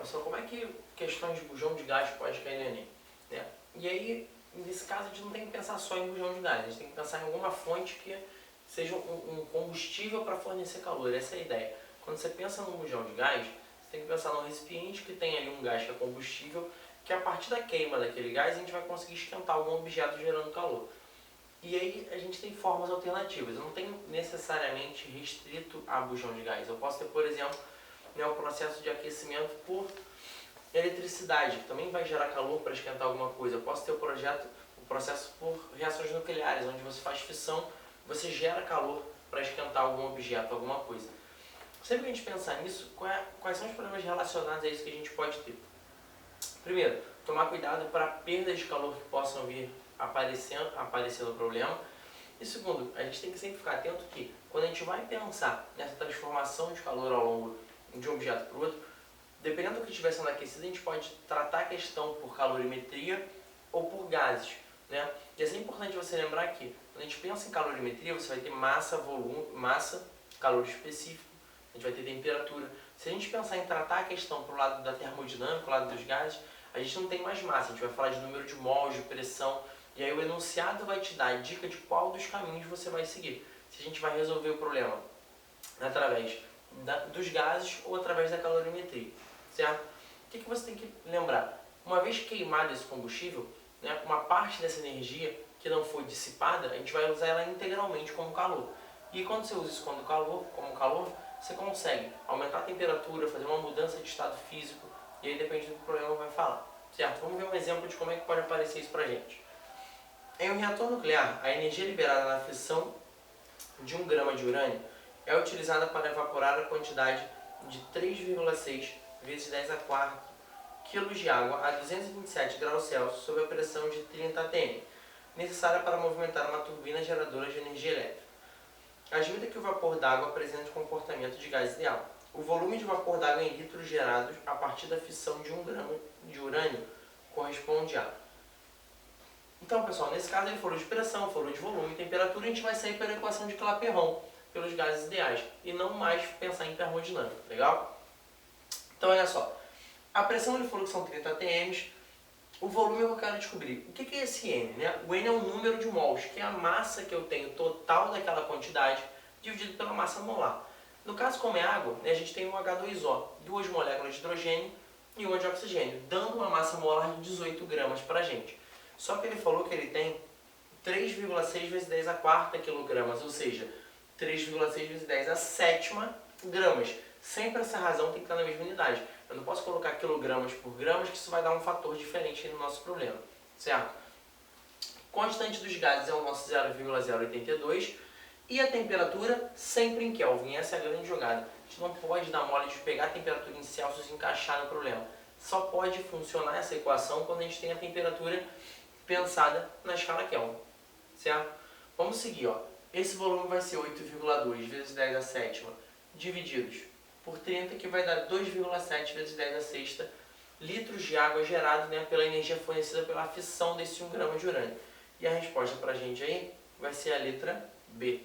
pessoal, como é que questões de bujão de gás pode cair no Enem? Né? E aí, nesse caso, a gente não tem que pensar só em bujão de gás, a gente tem que pensar em alguma fonte que seja um combustível para fornecer calor, essa é a ideia. Quando você pensa num bujão de gás, você tem que pensar num recipiente que tem ali um gás que é combustível, que a partir da queima daquele gás a gente vai conseguir esquentar algum objeto gerando calor. E aí a gente tem formas alternativas, eu não tenho necessariamente restrito a bujão de gás. Eu posso ter, por exemplo, o processo de aquecimento por eletricidade, que também vai gerar calor para esquentar alguma coisa. Eu posso ter o processo por reações nucleares, onde você faz fissão, você gera calor para esquentar algum objeto, alguma coisa. Sempre que a gente pensar nisso, quais são os problemas relacionados a isso que a gente pode ter? Primeiro, tomar cuidado para perdas de calor que possam vir aparecer no problema. E segundo, a gente tem que sempre ficar atento que, quando a gente vai pensar nessa transformação de calor ao longo de um objeto para o outro, dependendo do que estiver sendo aquecido, a gente pode tratar a questão por calorimetria ou por gases. Né? E é importante você lembrar que, quando a gente pensa em calorimetria, você vai ter massa, volume, massa, calor específico, a gente vai ter temperatura. Se a gente pensar em tratar a questão para o lado da termodinâmica, o lado dos gases, a gente não tem mais massa, a gente vai falar de número de mols, de pressão, e aí o enunciado vai te dar a dica de qual dos caminhos você vai seguir. Se a gente vai resolver o problema através dos gases ou através da calorimetria, certo? O que você tem que lembrar? Uma vez queimado esse combustível, né, uma parte dessa energia que não foi dissipada, a gente vai usar ela integralmente como calor. E quando você usa isso como calor, você consegue aumentar a temperatura, fazer uma mudança de estado físico, e aí depende do que o problema vai falar, certo? Vamos ver um exemplo de como é que pode aparecer isso pra gente. Em um reator nuclear, a energia liberada na fissão de 1 grama de urânio é utilizada para evaporar a quantidade de 3,6 vezes 10 a 4 kg de água a 227 graus Celsius sob a pressão de 30 atm, necessária para movimentar uma turbina geradora de energia elétrica. Admita que o vapor d'água apresente comportamento de gás ideal. O volume de vapor d'água em litros gerados a partir da fissão de 1 grama de urânio corresponde a... Então, pessoal, nesse caso ele falou de pressão, falou de volume e temperatura, a gente vai sair pela equação de Clapeyron, pelos gases ideais, e não mais pensar em termodinâmica, legal? Então, olha só, a pressão ele falou que são 30 atm, o volume eu quero descobrir. O que é esse N? Né? O N é o número de mols, que é a massa que eu tenho total daquela quantidade, dividido pela massa molar. No caso, como é água, né, a gente tem um H2O, 2 moléculas de hidrogênio e 1 de oxigênio, dando uma massa molar de 18 gramas para a gente. Só que ele falou que ele tem 3,6 vezes 10 a quarta quilogramas, ou seja, 3,6 vezes 10 a sétima gramas. Sempre essa razão tem que estar na mesma unidade. Eu não posso colocar quilogramas por gramas, que isso vai dar um fator diferente no nosso problema, certo? Constante dos gases é o nosso 0,082 e a temperatura sempre em Kelvin. Essa é a grande jogada. A gente não pode dar mole de pegar a temperatura em Celsius e encaixar no problema. Só pode funcionar essa equação quando a gente tem a temperatura pensada na escala Kelvin, certo? Vamos seguir, ó. Esse volume vai ser 8,2 vezes 10 a sétima divididos por 30, que vai dar 2,7 vezes 10 a sexta litros de água gerado, né, pela energia fornecida pela fissão desse 1 grama de urânio. E a resposta pra gente aí vai ser a letra B.